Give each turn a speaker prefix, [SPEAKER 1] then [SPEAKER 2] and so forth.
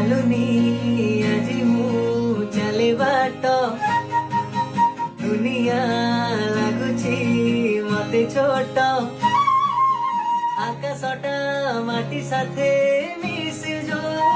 [SPEAKER 1] ଚାଲୁନି ଆଜି ମୁଁ ଚାଲେ ବାଟ ଦୁନିଆ ଲାଗୁଛି ମତେ ଛୋଟ ଆକାଶଟା ମାଟି ସାଥେ ମିଶି ଯୋଉ